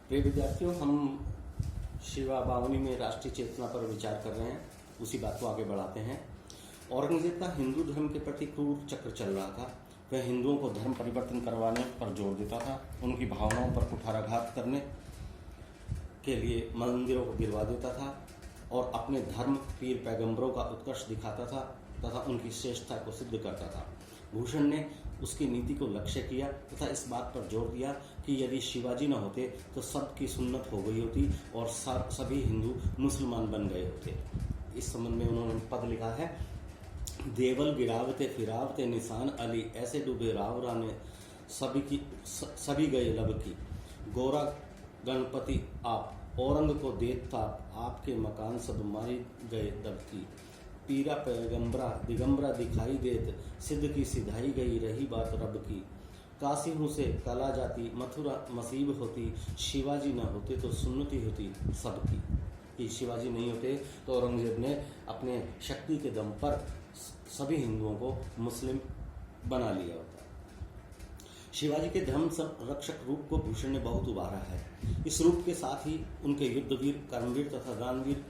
प्रिय विद्यार्थियों, हम शिवा बावनी में राष्ट्रीय चेतना पर विचार कर रहे हैं। उसी बात को आगे बढ़ाते हैं। औरंगजेब का हिंदू धर्म के प्रति क्रूर चक्र चल रहा था। वह हिंदुओं को धर्म परिवर्तन करवाने पर जोर देता था, उनकी भावनाओं पर कुठाराघात करने के लिए मंदिरों को गिरवा देता था और अपने धर्म पीर पैगंबरों का उत्कर्ष दिखाता था तथा उनकी श्रेष्ठता को सिद्ध करता था। भूषण ने उसकी नीति को लक्ष्य किया तथा इस बात पर जोर दिया कि यदि शिवाजी न होते तो सबकी सुन्नत हो गई होती और सभी हिंदू मुसलमान बन गए होते। इस संबंध में उन्होंने पद लिखा है, देवल गिरावते फिरावते निशान अली, ऐसे डूबे रावरा ने सभी गए लब की। गोरा गणपति आप, औरंग को देत ताप, आपके मकान सब मारी गए दब की। पीरा पैगंबरा दिगंबरा दिखाई देत, सिद्ध की सिधाई गई रही बात रब की। काशी हूँ से कला जाती, मथुरा मसीब होती, शिवाजी न होते तो सुन्नति होती सबकी। कि शिवाजी नहीं होते तो औरंगजेब ने अपने शक्ति के दम पर सभी हिंदुओं को मुस्लिम बना लिया होता। शिवाजी के धर्म संरक्षक रूप को भूषण ने बहुत उभारा है। इस रूप के साथ ही उनके युद्धवीर, कर्मवीर तथा दानवीर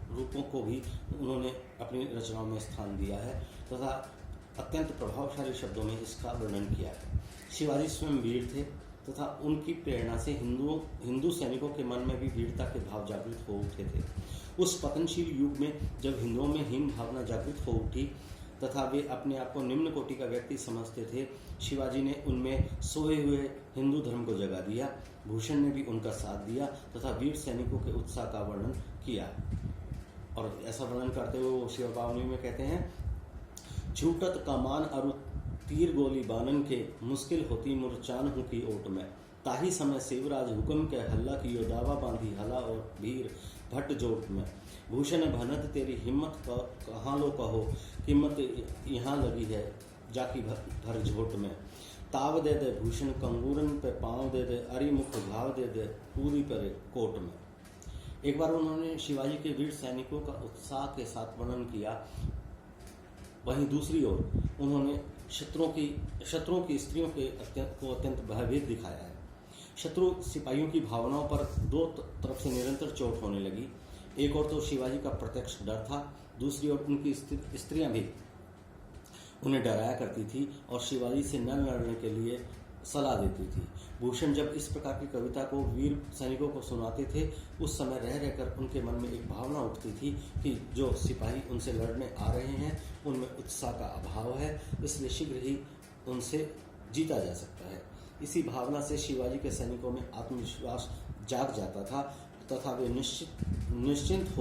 रूपों को भी उन्होंने अपनी रचनाओं में स्थान दिया है तथा अत्यंत प्रभावशाली शब्दों में इसका वर्णन किया है। शिवाजी स्वयं वीर थे तथा उनकी प्रेरणा से हिंदू सैनिकों के मन में भी वीरता के भाव जागृत हो उठे थे। उस पतनशील युग में जब हिंदुओं में हीन भावना जागृत हो उठी तथा वे अपने आप को निम्न कोटि का व्यक्ति समझते थे, शिवाजी ने उनमें सोए हुए हिंदू धर्म को जगा दिया। भूषण ने भी उनका साथ दिया तथा वीर सैनिकों के उत्साह का वर्णन किया। और ऐसा वर्णन करते हुए वो शिवा बावनी में कहते हैं, छूटत कमान अरु तीर गोली बानन के, मुश्किल होती मुरचान हूँ की ओट में। ताही समय शिवराज हुक्म के हल्ला की यो, दावा बांधी हला और भीर भट्ट जोट में। भूषण भनत तेरी हिम्मत कहाँ लो कहो, कीमत यहाँ लगी है जाकी भर झोट में। ताव दे दे भूषण कंगूरन पे पाँव दे दे, अरि मुख घाव दे दे पूरी पर कोट में। एक बार उन्होंने शिवाजी के वीर सैनिकों का उत्साह के साथ वर्णन किया। वहीं दूसरी ओर उन्होंने शत्रुओं की स्त्रियों को अत्यंत भयभीत दिखाया है। शत्रु सिपाहियों की भावनाओं पर दो तरफ से निरंतर चोट होने लगी। एक ओर तो शिवाजी का प्रत्यक्ष डर था, दूसरी ओर उनकी स्त्रियां भी उन्हें डराया करती थी और शिवाजी से न लड़ने के लिए सलाह देती थी। भूषण जब इस प्रकार की कविता को वीर सैनिकों को सुनाते थे, उस समय रह रहकर उनके मन में एक भावना उठती थी कि जो सिपाही उनसे लड़ने आ रहे हैं उनमें उत्साह का अभाव है, इसलिए शीघ्र ही उनसे जीता जा सकता है। इसी भावना से शिवाजी के सैनिकों में आत्मविश्वास जाग जाता था तथा वे निश्चिंत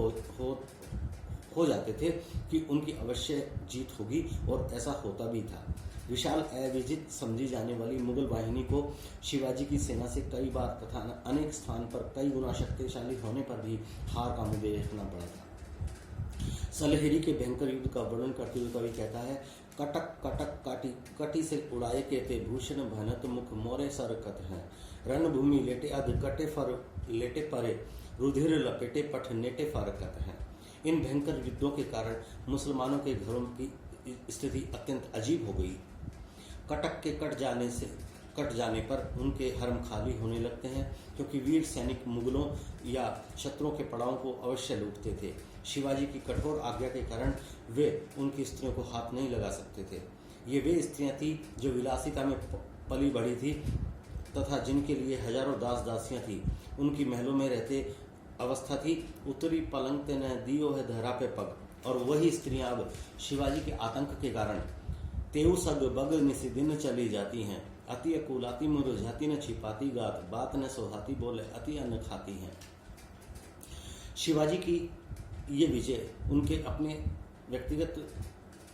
हो जाते थे कि उनकी अवश्य जीत होगी, और ऐसा होता भी था। विशाल अविजित समझी जाने वाली मुगल वाहिनी को शिवाजी की सेना से कई बार तथा अनेक स्थान पर कई गुना शक्तिशाली होने पर भी हार का मुंह देखना पड़ा था। सलहेरी के भयंकर युद्ध का वर्णन करते हुए कवि कहता है, कटक कटक काटी कटी से उड़ाए केते, भूषण भनत मुख मोरे सरकत है। रणभूमि लेटे अध कटे फर लेटे परे, रुधिर लपेटे पठ नेटे फरकत है। इन भयंकर युद्धों के कारण मुसलमानों के घरों की स्थिति अत्यंत अजीब हो गई। कटक के कट जाने पर उनके हरम खाली होने लगते हैं, क्योंकि वीर सैनिक मुगलों या शत्रुओं के पड़ावों को अवश्य लूटते थे। शिवाजी की कठोर आज्ञा के कारण वे उनकी स्त्रियों को हाथ नहीं लगा सकते थे। ये वे स्त्रियां थीं जो विलासिता में पली बढ़ी थी तथा जिनके लिए हजारों दास दासियां थीं। उनकी महलों में रहते अवस्था थी, उतरी पलंग ते न दियो है धरा पे पग। और वही स्त्रियां अब शिवाजी के आतंक के कारण तेऊ सग बग निसी दिन चली जाती हैं। अति अकुलाती मुरझाती न छिपाती गात, बात न सोहाती बोले अति अन्न खाती हैं। शिवाजी की ये विजय उनके अपने व्यक्तिगत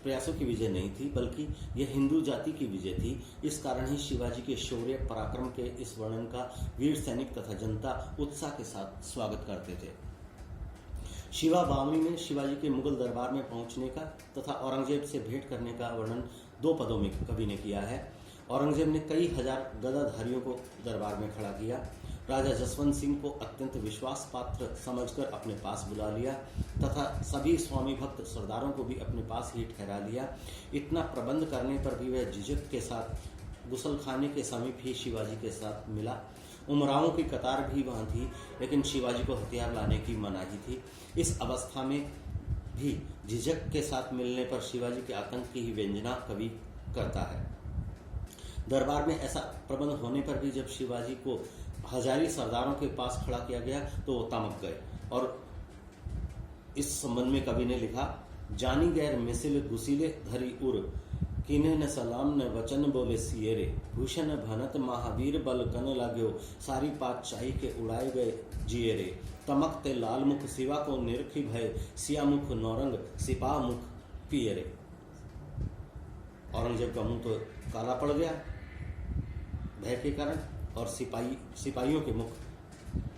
प्रयासों की विजय नहीं थी, बल्कि यह हिंदू जाति की विजय थी। इस कारण ही शिवाजी के शौर्य पराक्रम के इस वर्णन का वीर सैनिक तथा जनता उत्साह के साथ स्वागत करते थे। शिवा बावनी में शिवाजी के मुगल दरबार में पहुंचने का तथा औरंगजेब से भेंट करने का वर्णन दो पदों में कवि ने किया है। औरंगजेब ने कई हजार गदाधारियों को दरबार में खड़ा किया। राजा जसवंत सिंह को अत्यंत विश्वास पात्र समझकर अपने पास बुला लिया तथा सभी स्वामी भक्त सरदारों को भी अपने पास ही ठहरा लिया। इतना प्रबंध करने पर भी वह झिझक के साथ गुसलखाने के समीप ही शिवाजी के साथ मिला। उमरावों की कतार भी वहाँ थी, लेकिन शिवाजी को हथियार लाने की मनाही थी। इस अवस्था में भी झिझक के साथ मिलने पर शिवाजी के आतंक की ही व्यंजना कवि करता है। दरबार में ऐसा प्रबंध होने पर भी जब शिवाजी को हजारी सरदारों के पास खड़ा किया गया तो वो तमक गए, और इस संबंध में कवि ने लिखा, जानी गैर मिसिल गुसीले धरी उर, किन्हे न सलाम न वचन बोले सियरे, भूषण भनत महावीर बल कन लाग्यो, सारी पात चाही के उड़ाए गए जियरे, तमक ते लाल मुख सिवा को निरखी भय, सिया मुख नौरंग सिपा मुख पियरे। औरंगजेब का मुंह तो काला पड़ गया भय के कारण, और सिपाहियों के मुख,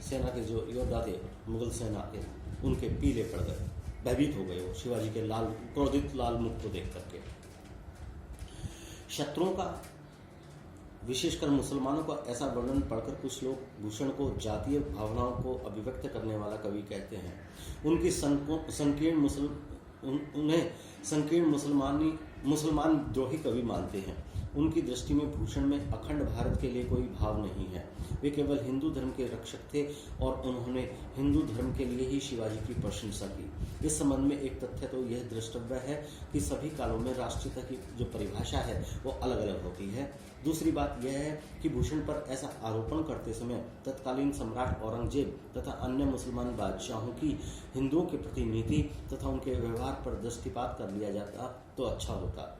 सेना के जो योद्धा थे मुगल सेना के, उनके पीले पड़ गए, भयभीत हो गए वो शिवाजी के क्रोधित लाल मुख को देख करके। शत्रुओं का, विशेषकर मुसलमानों का ऐसा वर्णन पढ़कर कुछ लोग भूषण को जातीय भावनाओं को अभिव्यक्त करने वाला कवि कहते हैं। उन्हें संकीर्ण मुसलमान द्रोही कवि मानते हैं। उनकी दृष्टि में भूषण में अखंड भारत के लिए कोई भाव नहीं है। वे केवल हिंदू धर्म के रक्षक थे और उन्होंने हिंदू धर्म के लिए ही शिवाजी की प्रशंसा की। इस संबंध में एक तथ्य तो यह द्रष्टव्य है कि सभी कालों में राष्ट्रीयता की जो परिभाषा है वो अलग अलग होती है। दूसरी बात यह है कि भूषण पर ऐसा आरोपण करते समय तत्कालीन सम्राट औरंगजेब तथा अन्य मुसलमान बादशाहों की हिंदुओं के प्रति नीति तथा उनके व्यवहार पर दृष्टिपात कर लिया जाता तो अच्छा होता।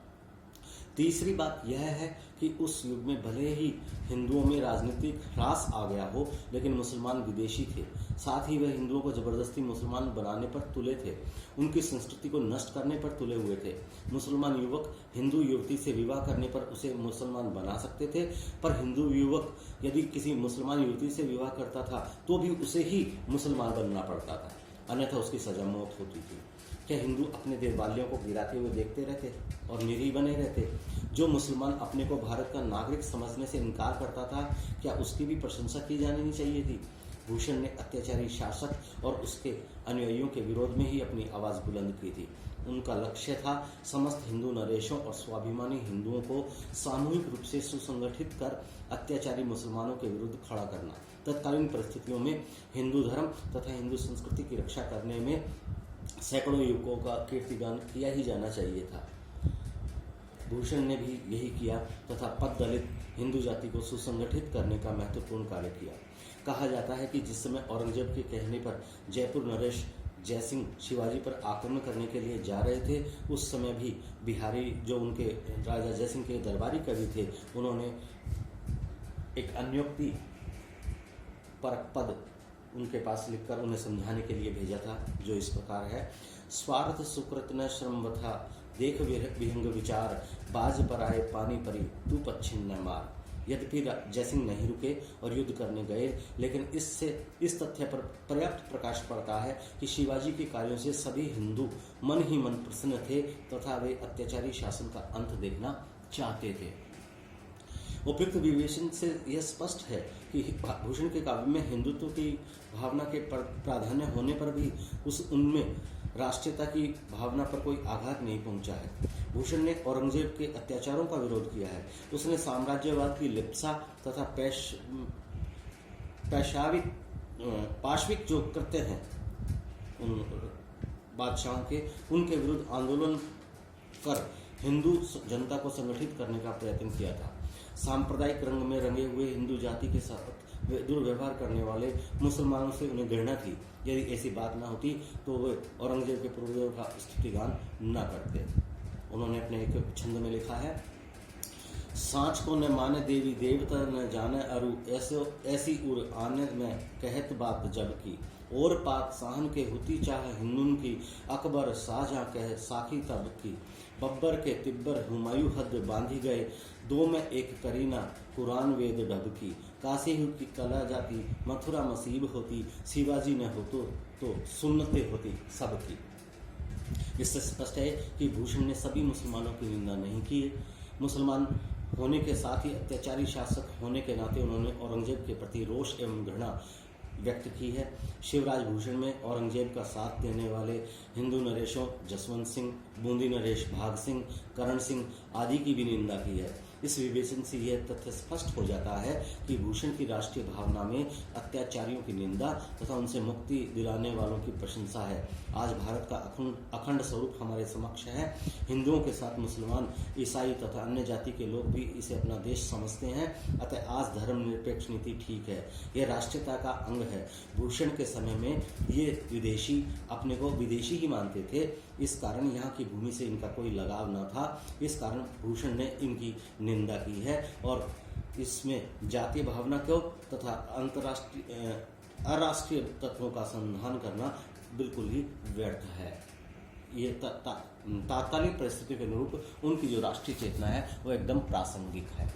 तीसरी बात यह है कि उस युग में भले ही हिंदुओं में राजनीतिक ह्रास आ गया हो, लेकिन मुसलमान विदेशी थे। साथ ही वह हिंदुओं को जबरदस्ती मुसलमान बनाने पर तुले थे, उनकी संस्कृति को नष्ट करने पर तुले हुए थे। मुसलमान युवक हिंदू युवती से विवाह करने पर उसे मुसलमान बना सकते थे, पर हिंदू युवक यदि किसी मुसलमान युवती से विवाह करता था तो भी उसे ही मुसलमान बनना पड़ता था, अन्यथा उसकी सजा मौत होती थी। क्या हिंदू अपने देवालयों को गिराते हुए देखते रहते और निरीह बने रहते? जो मुसलमान अपने को भारत का नागरिक समझने से इनकार करता था, क्या उसकी भी प्रशंसा की जानी चाहिए थी? भूषण ने अत्याचारी शासक और उसके अनुयायियों के विरोध में ही अपनी आवाज़ बुलंद की थी। उनका लक्ष्य था समस्त हिंदू नरेशों और स्वाभिमानी हिंदुओं को सामूहिक रूप से सुसंगठित कर अत्याचारी मुसलमानों के विरुद्ध खड़ा करना। तत्कालीन परिस्थितियों में हिंदू धर्म तथा हिंदू संस्कृति की रक्षा करने में सैकड़ों युवकों का कीर्तिगान किया ही जाना चाहिए था। भूषण ने भी यही किया तथा पद दलित हिंदू जाति को सुसंगठित करने का महत्वपूर्ण कार्य किया। कहा जाता है कि जिस समय औरंगजेब के कहने पर जयपुर नरेश जयसिंह शिवाजी पर आक्रमण करने के लिए जा रहे थे, उस समय भी बिहारी जो उनके राजा जयसिंह के दरबारी कवि थे, उन्होंने एक अन्योक्ति परक पद उनके पास लिखकर उन्हें समझाने के लिए भेजा था, जो इस प्रकार है। स्वार्थ सुकृत न श्रम वथा, देख विहंग विचार, बाज पर आए पानी परी, तू पच्छिन न मार। यद्यपि जयसिंह नहीं रुके और युद्ध करने गए, लेकिन इस तथ्य पर पर्याप्त प्रकाश पड़ता है कि शिवाजी के कार्यों से सभी हिंदू मन ही मन प्रसन्न थे तथा वे अत्याचारी शासन का अंत देखना चाहते थे। उपयुक्त विवेचन से यह स्पष्ट है कि भूषण के काव्य में हिंदुत्व की भावना के प्राधान्य होने पर भी उनमें राष्ट्रीयता की भावना पर कोई आघात नहीं पहुंचा है। भूषण ने औरंगजेब के अत्याचारों का विरोध किया है। उसने साम्राज्यवाद की लिप्सा तथा पाशविक जो कृत्य हैं उन बादशाहों के, उनके विरुद्ध आंदोलन कर हिंदू जनता को संगठित करने का प्रयत्न किया था। सांप्रदायिक रंग में रंगे हुए हिंदू जाति के साथ दुर्व्यवहार करने वाले मुसलमानों से उन्हें घृणा थी। यदि ऐसी बात ना होती तो वे औरंगजेब के पूर्वजों का स्तुतिगान न करते। उन्होंने अपने एक छंद में लिखा है, सांच को न माने देवी देवता न जाने अरु, ऐसी उर आने में कहत बात जब की, और पात साहन के हुती चाह हिंदुन की, अकबर साजा कह साखी तब की, बब्बर के तिब्बर हुमायूं हद बांधी गए, दो में एक करीना कुरान वेद ढब की, काशी की कला जाती मथुरा मसीब होती, शिवाजी न होतो तो सुन्नते होती सबकी। इससे स्पष्ट है कि भूषण ने सभी मुसलमानों की निंदा नहीं की। मुसलमान होने के साथ ही अत्याचारी शासक होने के नाते उन्होंने औरंगजेब के प्रति रोष एवं घृणा व्यक्त की है। शिवराज भूषण में औरंगजेब का साथ देने वाले हिंदू नरेशों जसवंत सिंह, बूंदी नरेश भाग सिंह, करण सिंह आदि की भी निंदा की है। इस विवेचन से यह तथ्य स्पष्ट हो जाता है कि भूषण की राष्ट्रीय भावना में अत्याचारियों की निंदा तथा उनसे मुक्ति दिलाने वालों की प्रशंसा है। आज भारत का अखंड स्वरूप हमारे समक्ष है। हिंदुओं के साथ मुसलमान, ईसाई तथा अन्य जाति के लोग भी इसे अपना देश समझते हैं। अतः आज धर्मनिरपेक्ष नीति ठीक है, यह राष्ट्रीयता का अंग है। भूषण के समय में ये विदेशी अपने को विदेशी ही मानते थे, इस कारण यहाँ की भूमि से इनका कोई लगाव न था। इस कारण भूषण ने इनकी निंदा की है और इसमें जातीय भावना को तथा अराष्ट्रीय तत्वों का संधान करना बिल्कुल ही व्यर्थ है। ये तात्कालिक परिस्थिति के अनुरूप उनकी जो राष्ट्रीय चेतना है वो एकदम प्रासंगिक है।